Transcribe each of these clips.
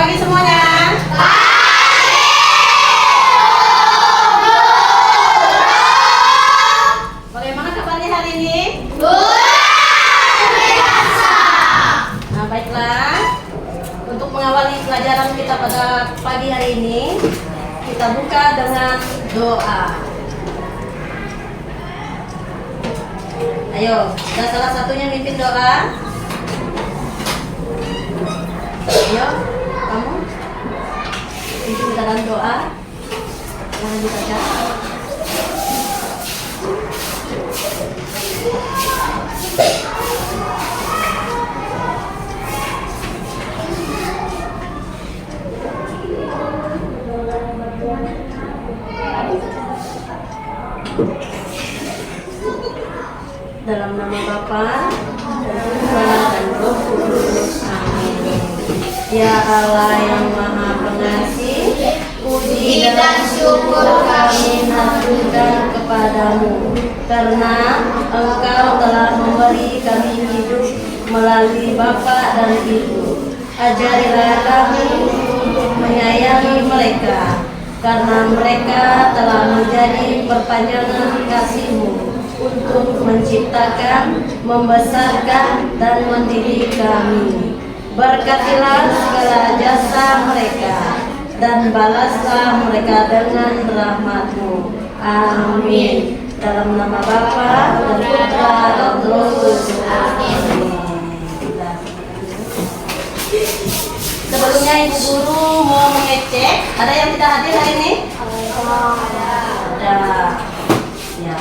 pagi semuanya. Bagaimana kabarnya hari ini? Luar biasa. Nah, baiklah. Untuk mengawali pelajaran kita pada pagi hari ini, kita buka dengan doa. Ayo, dan salah satunya mimpin doa. Ayo, kamu pimpin dalam doa. Jangan dibaca. Dalam nama Bapa dan Putra dan Roh Kudus. Amin. Ya Allah yang Maha Pengasih, puji dan syukur kami haturkan kepadamu, karena Engkau telah memberi kami hidup melalui Bapa dan Ibu. Ajarilah kami untuk menyayangi mereka, karena mereka telah menjadi perpanjangan kasih-Mu untuk menciptakan, membesarkan, dan mendidik kami. Berkatilah segala jasa mereka, dan balaslah mereka dengan rahmat-Mu. Amin. Dalam nama Bapa dan Putra dan Roh Kudus. Amin. Sebelumnya Ibu Guru mau mengecek, ada yang tidak hadir hari ini? Ada. Ya.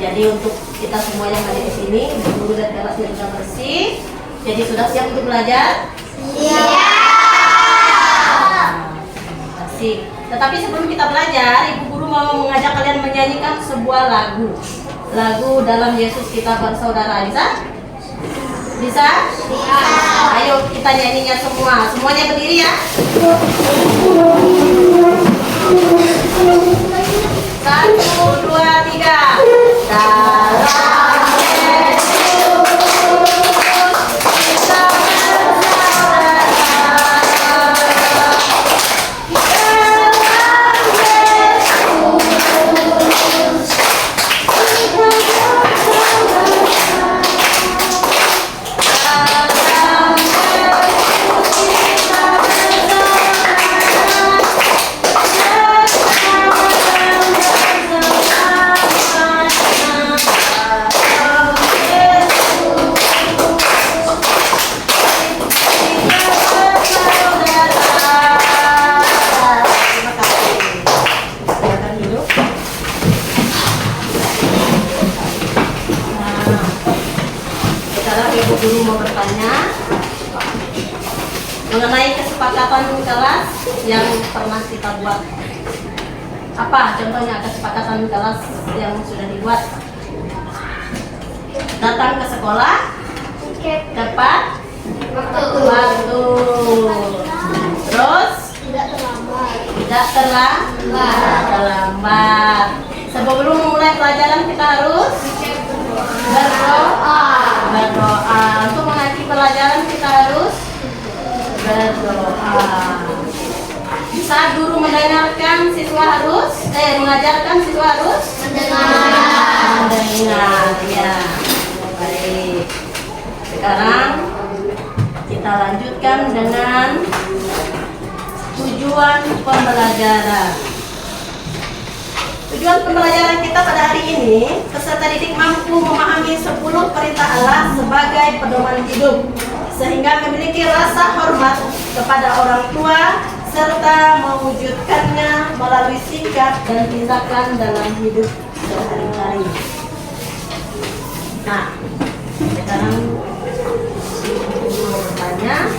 Jadi untuk kita semua yang ada di sini, Ibu Guru dan kelasnya sudah bersih. Jadi sudah siap untuk belajar? Siap. Terima kasih. Tetapi sebelum kita belajar, Ibu Guru mau mengajak kalian menyanyikan sebuah lagu. Lagu dalam Yesus kita bersaudara. Bisa? Bisa? Bisa. Ayo kita nyanyinya semua. Semuanya berdiri ya. 1, 2, 3. Dalam Ibu Guru mau bertanya mengenai kesepakatan kelas yang pernah kita buat. Apa contohnya kesepakatan kelas yang sudah dibuat? Datang ke sekolah tepat waktu. Terus tidak terlambat. Sebelum memulai pelajaran kita harus berdoa. Untuk mengakhiri pelajaran kita harus berdoa. Saat guru mendengarkan, siswa harus mengajarkan, siswa harus mendengar. Ya. Baik. Sekarang kita lanjutkan dengan tujuan pembelajaran. Tujuan pembelajaran kita pada hari ini, peserta didik mampu memahami 10 perintah Allah sebagai pedoman hidup, sehingga memiliki rasa hormat kepada orang tua, serta mewujudkannya melalui sikap dan tindakan dalam hidup sehari-hari. Nah, sekarang mau bertanya.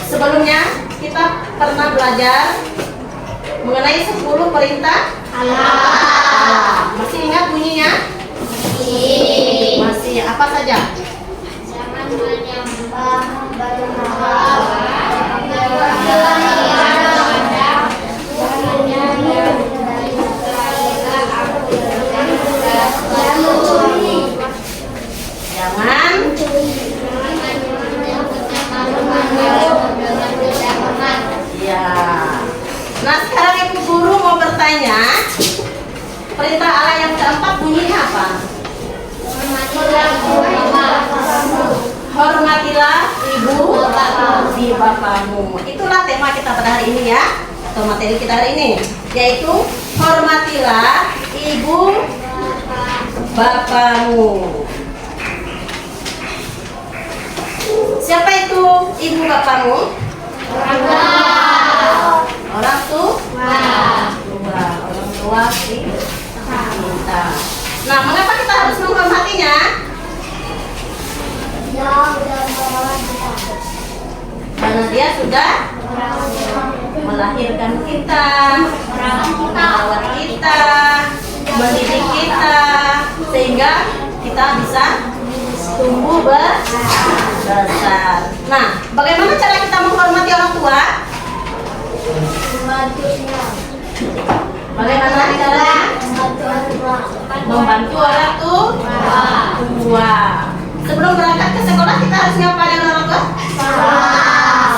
Sebelumnya kita pernah belajar mengenai 10 perintah Allah. Masih ingat bunyinya? Masih. Apa saja? Jangan menyembah berhala, jangan ya, atau materi kita hari ini, yaitu hormatilah ibu bapamu. Siapa itu ibu bapamu? Orang tua. Orang tua kita. Nah, mengapa kita harus menghormatinya? Karena dia sudah melahirkan kita, merawat kita, mendidik kita, sehingga kita bisa tumbuh besar. Nah, bagaimana cara kita menghormati orang tua? Bagaimana caranya? Membantu orang tua. Sebelum berangkat ke sekolah kita harus ngapain orang tua?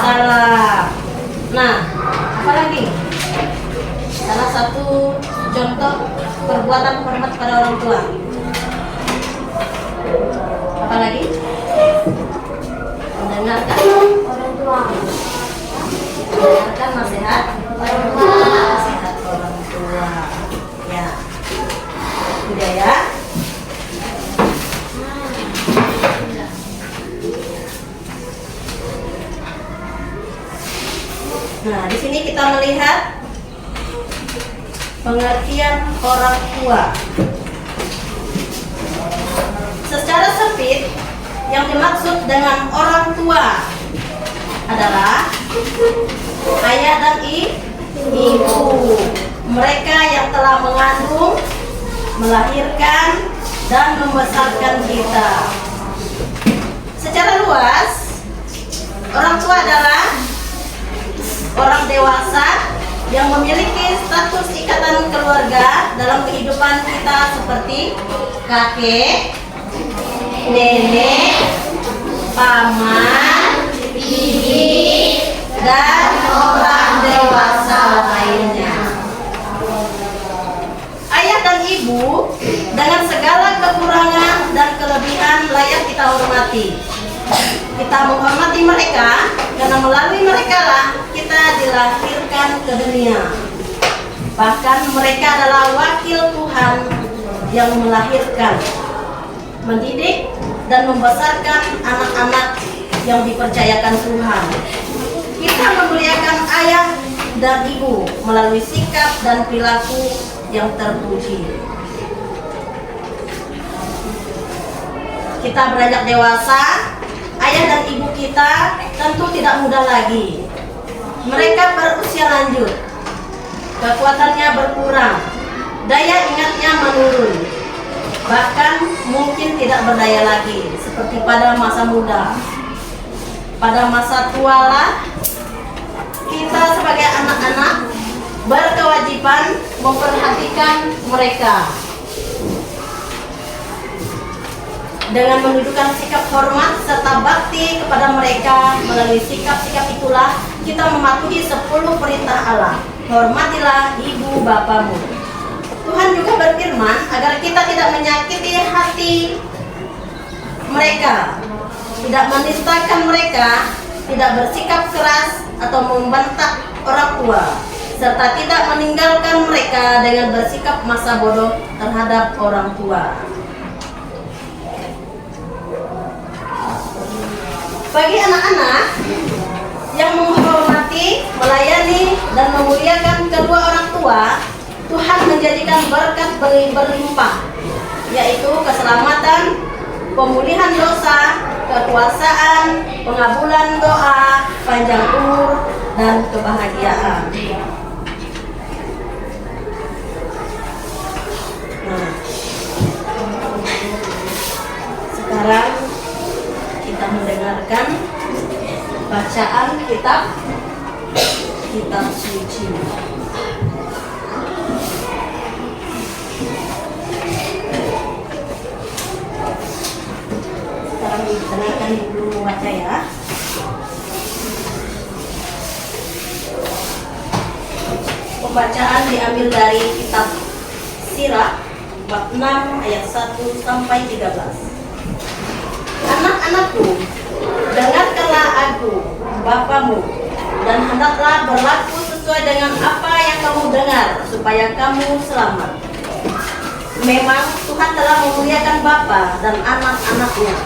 Salam. Nah, apa lagi? Salah satu contoh perbuatan hormat pada orang tua. Apa lagi? Mendengarkan orang tua. Mendengarkan nasihat orang tua. Ya. Sudah ya. Nah, di sini kita melihat pengertian orang tua. Secara sempit, yang dimaksud dengan orang tua adalah ayah dan ibu. Mereka yang telah mengandung, melahirkan, dan membesarkan kita. Secara luas, orang tua adalah orang dewasa yang memiliki status ikatan keluarga dalam kehidupan kita seperti kakek, nenek, paman, bibi, dan orang dewasa lainnya. Ayah dan ibu dengan segala kekurangan dan kelebihan layak kita hormati. Kita menghormati mereka karena melalui mereka lah kita dilahirkan ke dunia. Bahkan mereka adalah wakil Tuhan yang melahirkan, mendidik, dan membesarkan anak-anak yang dipercayakan Tuhan. Kita memuliakan ayah dan ibu melalui sikap dan perilaku yang terpuji. Kita beranjak dewasa, ayah dan ibu kita tentu tidak muda lagi. Mereka berusia lanjut, kekuatannya berkurang, daya ingatnya menurun, bahkan mungkin tidak berdaya lagi seperti pada masa muda. Pada masa tualah kita sebagai anak-anak berkewajiban memperhatikan mereka dengan menunjukkan sikap hormat serta bakti kepada mereka. Melalui sikap-sikap itulah kita mematuhi 10 perintah Allah. Hormatilah ibu bapamu. Tuhan juga berfirman agar kita tidak menyakiti hati mereka, tidak menistakan mereka, tidak bersikap keras atau membentak orang tua, serta tidak meninggalkan mereka dengan bersikap masa bodoh terhadap orang tua. Bagi anak-anak yang menghormati, melayani, dan memuliakan kedua orang tua, Tuhan menjadikan berkat berlimpah, yaitu keselamatan, pemulihan dosa, kekuasaan, pengabulan doa, panjang umur, dan kebahagiaan. Nah, sekarang kita mendengarkan bacaan kitab suci. Sekarang dengarkan dulu baca ya. Pembacaan diambil dari kitab Sirah bab 6 ayat 1 sampai 13. Anak-anakku, dengarkanlah aku, bapamu, dan hendaklah berlaku sesuai supaya kamu selamat. Memang Tuhan telah memuliakan bapa dan anak-anaknya,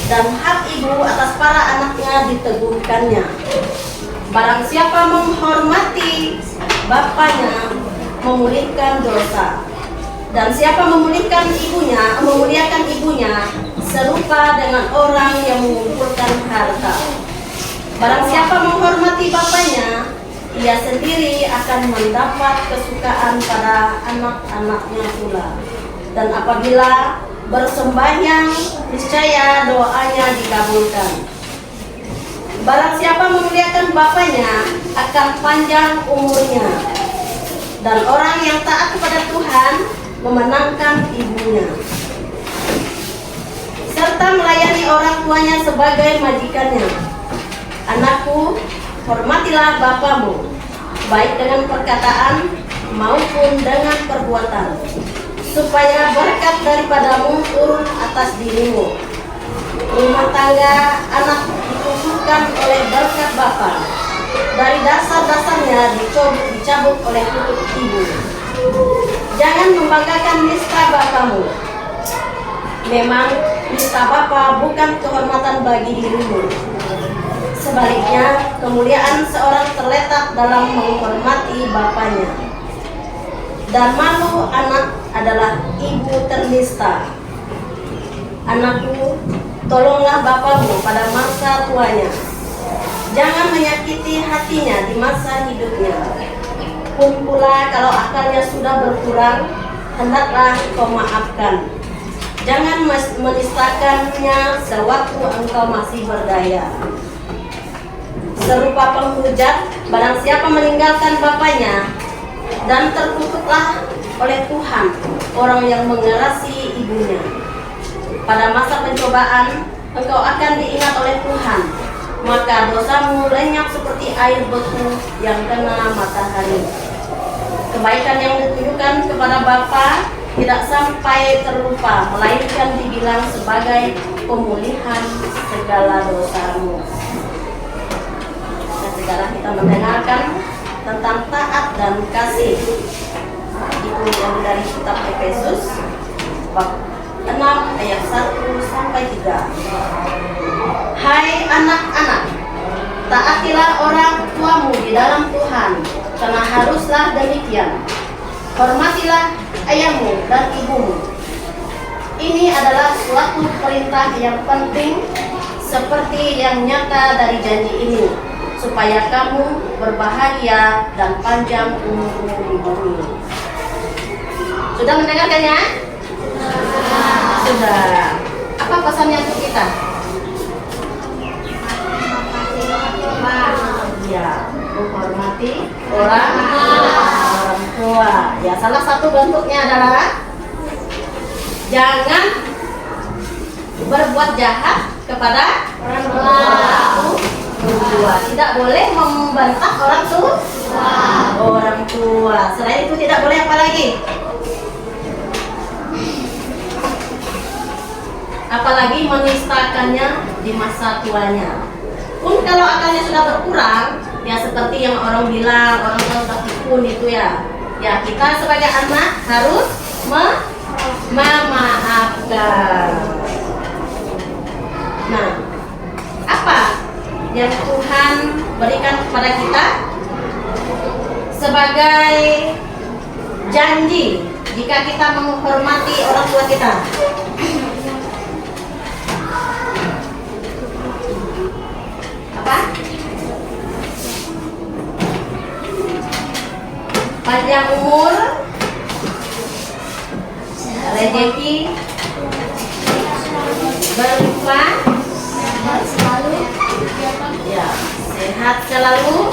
dan hak ibu atas para anaknya diteguhkannya. Barang siapa menghormati bapaknya memulihkan dosa, dan siapa memuliakan ibunya serupa dengan orang yang mengumpulkan harta. Barang siapa menghormati bapaknya, ia sendiri akan mendapat kesukaan pada anak-anaknya pula. Dan apabila bersembahyang, niscaya doanya dikabulkan. Barang siapa memuliakan bapaknya akan panjang umurnya, dan orang yang taat kepada Tuhan memenangkan ibunya, serta melayani orang tuanya sebagai majikannya. Anakku, hormatilah bapamu, baik dengan perkataan maupun dengan perbuatan, supaya berkat daripadamu turun atas dirimu. Rumah tangga anak dikukuhkan oleh berkat bapa, dari dasar-dasarnya dicabut oleh kutuk ibu. Jangan membanggakan nista bapamu. Memang nista bapa bukan kehormatan bagi dirimu. Sebaliknya, kemuliaan seorang terletak dalam menghormati bapaknya. Dan malu anak adalah ibu ternista. Anakku, tolonglah bapamu pada masa tuanya. Jangan menyakiti hatinya di masa hidupnya. Pun pula kalau akalnya sudah berkurang, hendaklah kau maafkan. Jangan menistakannya sewaktu engkau masih berdaya. Serupa penghujat, barang siapa meninggalkan bapaknya, dan terkutuklah oleh Tuhan orang yang mengerasi ibunya. Pada masa pencobaan, engkau akan diingat oleh Tuhan, maka dosamu lenyap seperti air beku yang kena matahari. Kebaikan yang ditujukan kepada bapa tidak sampai terlupa, melainkan dibilang sebagai pemulihan segala dosamu. Sekarang kita mendengarkan tentang taat dan kasih. Itu yang dari kitab Efesus bab 6 ayat 1 sampai 3. Hai anak-anak, taatilah orang tuamu di dalam Tuhan, karena haruslah demikian. Hormatilah ayahmu dan ibumu. Ini adalah suatu perintah yang penting, seperti yang nyata dari janji ini, supaya kamu berbahagia dan panjang umurmu di bumi. Sudah mendengarkannya? Sudah. Apa pesannya untuk kita? Ya, menghormati orang tua. Ya, salah satu bentuknya adalah jangan berbuat jahat kepada orang tua. Tidak boleh membantah orang tua. Selain itu tidak boleh apa lagi? Apalagi menistakannya di masa tuanya. Pun kalau akalnya sudah berkurang, ya seperti yang orang bilang, orang tua sudah pikun itu ya. Ya, kita sebagai anak harus memaafkan. Nah, apa yang Tuhan berikan kepada kita sebagai janji jika kita menghormati orang tua kita? Apa? Panjang umur, rezeki berlimpah, ya, sehat selalu.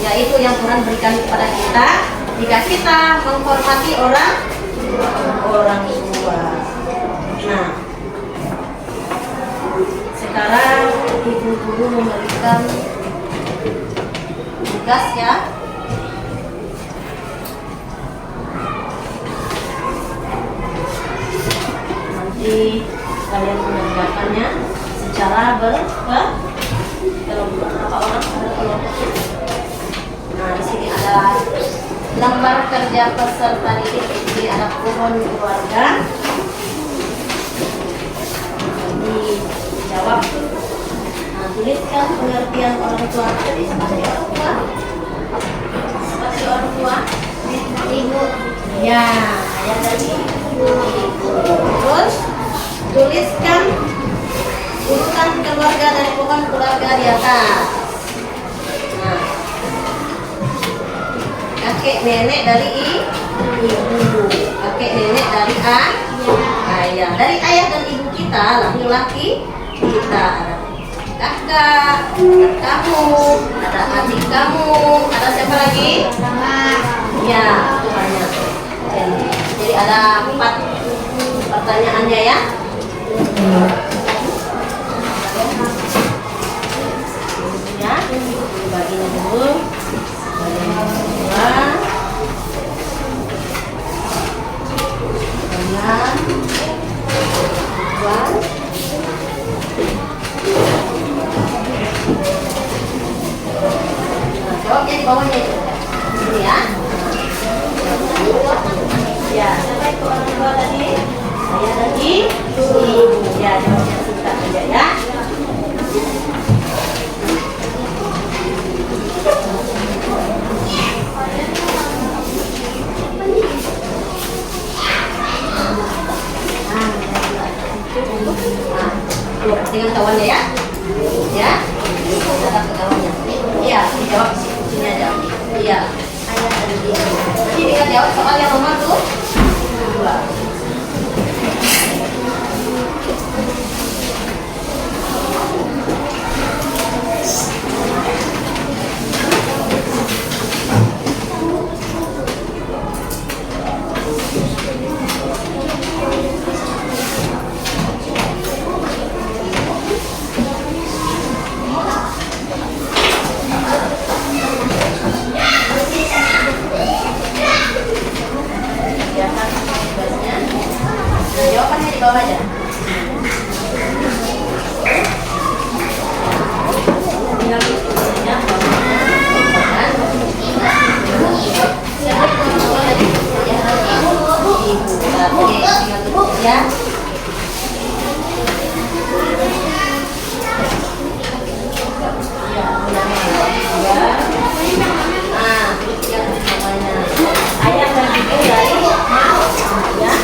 Ya, itu yang Tuhan berikan kepada kita jika kita menghormati orang tua. Nah, sekarang ibu guru memberikan tugas ya. Nanti kalian mengerjakannya secara berapa orang ada kelompoknya. Nah, di sini ada lembar kerja peserta didik. Jadi ada pohon keluarga. Dijawab. Nah, tuliskan pengertian orang tua. Jadi seperti orang tua. Seperti orang tua. Ibu. Ya, ayah dari ibu. Terus tuliskan urutan keluarga dari pohon keluarga di atas. Nah, kakek nenek dari ibu, kakek nenek dari ayah. Dari ayah dan ibu kita, laki-laki kita ada kakak, kamu, ada adik kamu, ada siapa lagi? Ya, itu banyak. Jadi ada 4 pertanyaannya ya. Ya, baginya dulu. Bagian kedua. Bagian kedua. Nah, jawabnya di bawahnya itu. Ini ya. Ya, siapa itu orang tua tadi? Saya tadi ibu. Ya, jawabnya singkat saja ya. Dengan kawannya ya. Ya. Ada kawannya. Iya, dijawab sini aja. Iya. Ayah dan ibu. Jadi kita jawab soal yang nomor tuh 2. Jawabannya di bawah aja. Tinggal tulisnya bawahnya. Siapa yang tua tadi? Ya, ibu. Oke, tinggal tulis ya. Nah, terus ya namanya. Ayah dan ibu dari ya.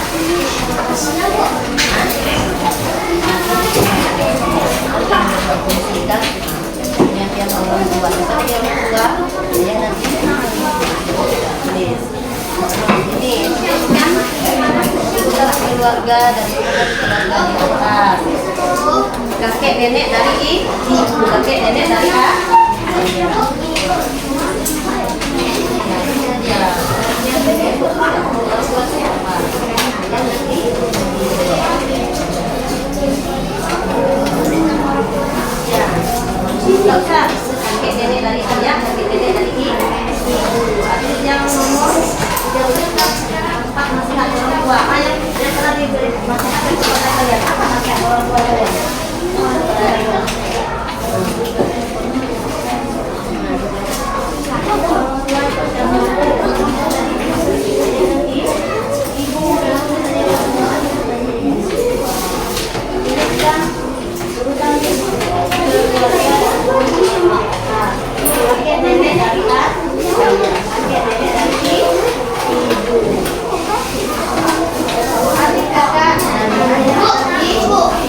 Yang orang tua, tapi yang tua dia nanti ini kan kita keluarga dan keluarga di atas. Kakek nenek dari ibu, kakek nenek dari Tidak usah kakek nenek dari ayah, kakek nenek dari ibu. Artinya yang nomor 4 masih ada orang tua. Yang telah diberi nasihat kepada kalian, apa nasihat orang tua kalian?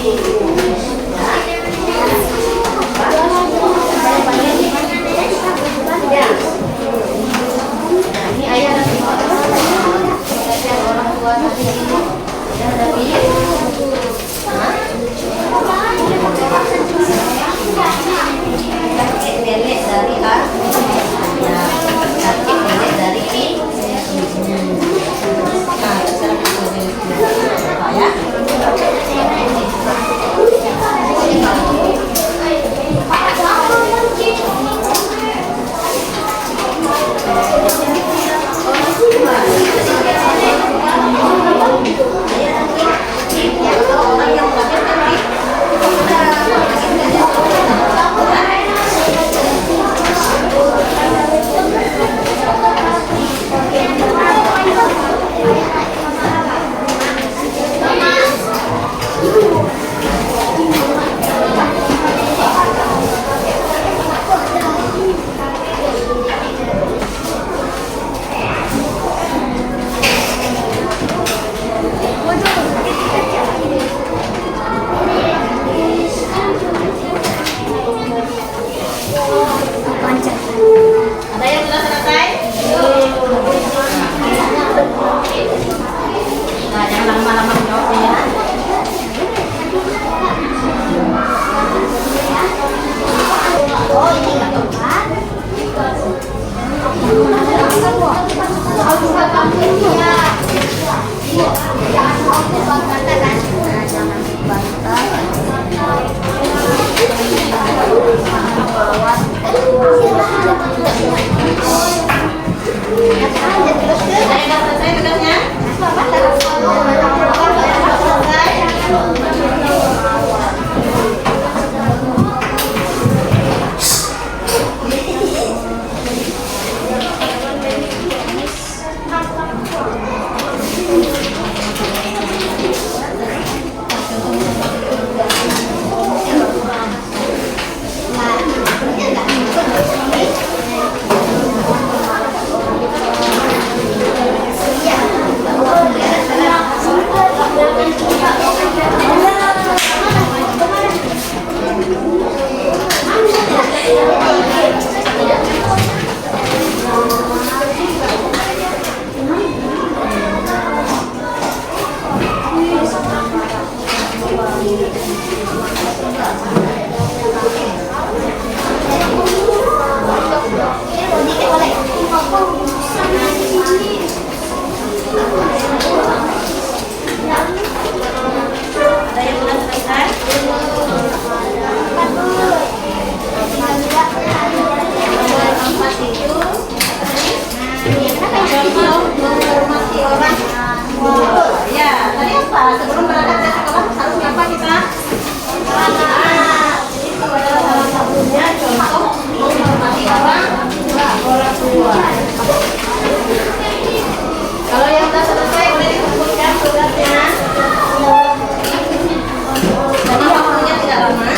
Ibu. Sudah selesai tugasnya? Ada yang sudah selesai? Empat itu contoh menghormati orang. Ya, tadi apa? Sebelum berangkat ke sekolah harus apa kita? Itu adalah salah satunya contoh menghormati orang tua. Kalau yang sudah selesai boleh dikumpulkan tugasnya. Karena waktunya tidak lama.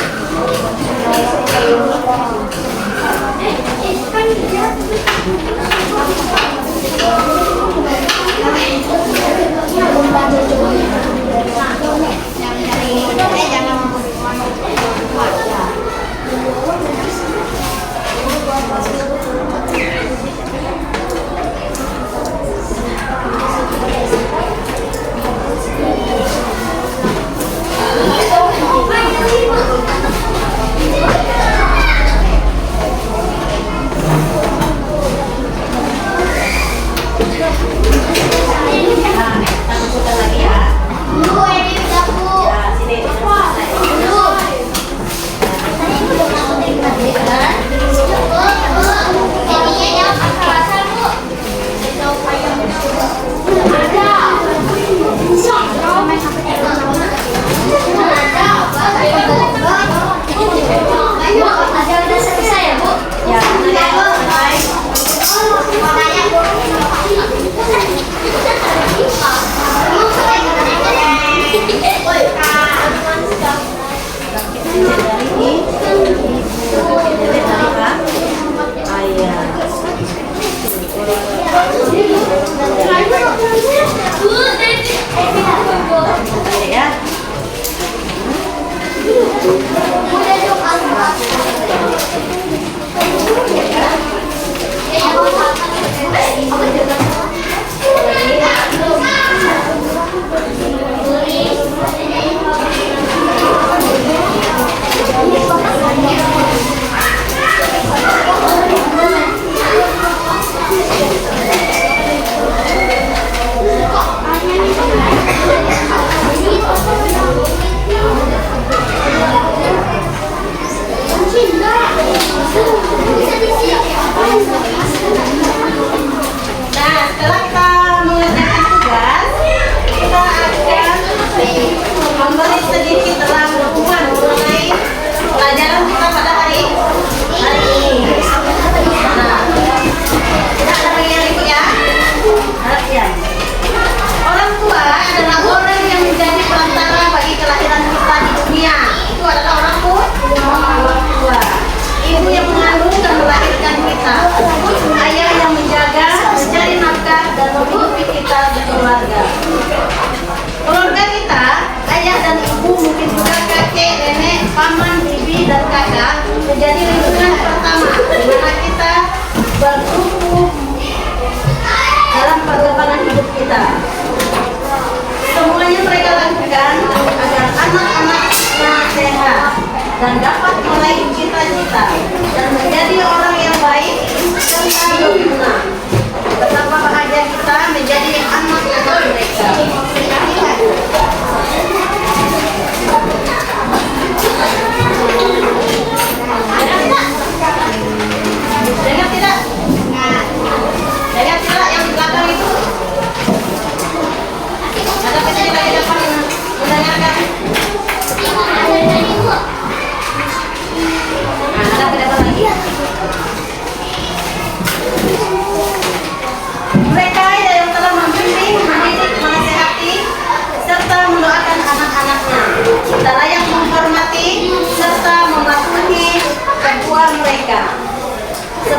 dan dapat meraih cita-cita dan menjadi orang yang baik serta berguna. Betapa bahagia kita menjadi anak-anak mereka.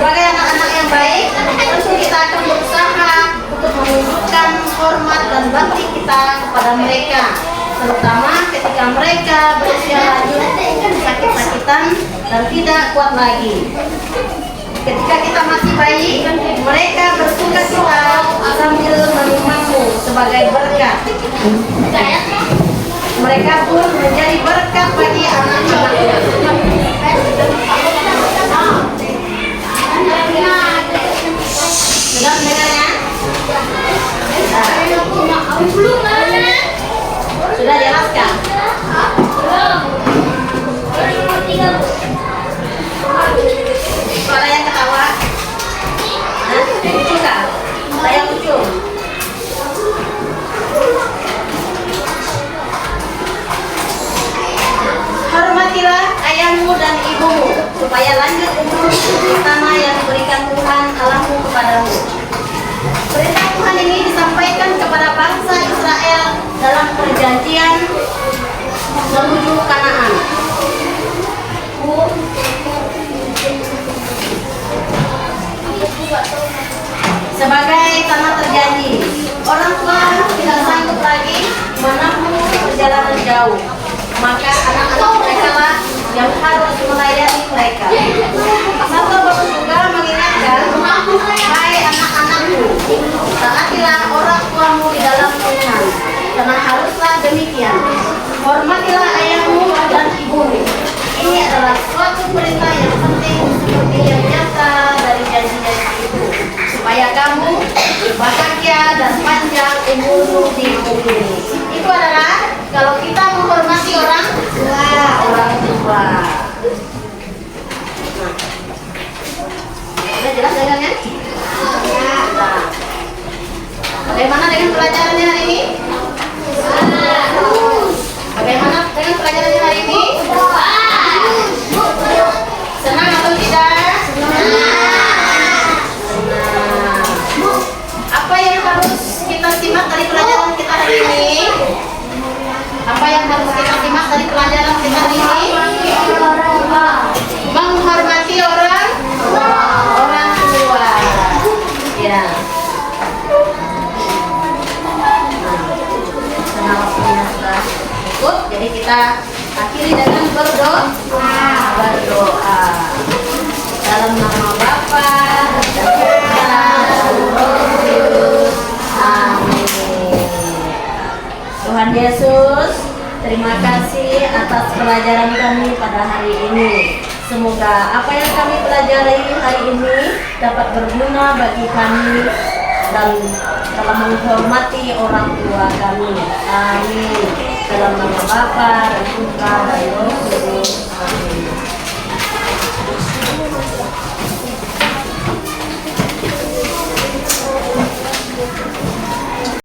Sebagai anak-anak yang baik, tentu kita akan berusaha untuk menunjukkan hormat dan bakti kita kepada mereka, terutama ketika mereka berusia lanjut, sakit-sakitan dan tidak kuat lagi. Ketika kita masih bayi, mereka bersuka cita sambil menimpamu sebagai berkat. Mereka pun menjadi berkat bagi anak-anaknya. Sudah mendengarnya? Sudah jelaskan? Ada yang ketawa? Lucu kan? Ada yang lucu? Hormatilah ayahmu dan ibumu supaya lanjut umur di tanah yang diberikan Tuhan Allahmu kepadamu. Perintah Tuhan ini disampaikan kepada bangsa Israel dalam perjanjian menuju Kanaan. Sebagai tanah terjanji, orang tua tidak sanggup lagi menempuh perjalanan jauh, maka anak-anak mereka lah yang harus melayani mereka. Satu Bapak juga mengingatkan, hai anak-anakku, taatilah orang tuamu di dalam Tuhan, karena haruslah demikian. Hormatilah ayahmu dan ibumu. Ini adalah suatu perintah yang penting seperti yang nyata dari janji-janji itu, supaya kamu bahagia dan panjang umurmu di bumi ini. Itu adalah kalau kita menghormati orang tua. Sudah jelas dengannya? Nah. Bagaimana dengan pelajarannya hari ini? Bagaimana dengan pelajarannya hari ini? Senang atau tidak? Senang. Apa yang harus kita simak dari pelajaran kita hari ini? Apa yang harus kita simak dari pelajaran kita hari ini? Menghormati orang tua. Ya. Karena waktunya sudah cukup, jadi kita akhiri dengan berdoa. Dalam nama Bapa dan Putra dan Roh Kudus. Amin. Tuhan Yesus, terima kasih atas pelajaran kami pada hari ini. Semoga apa yang kami pelajari hari ini dapat berguna bagi kami dan dalam menghormati orang tua kami. Amin. Dalam nama Bapa dan Putra dan Roh Kudus.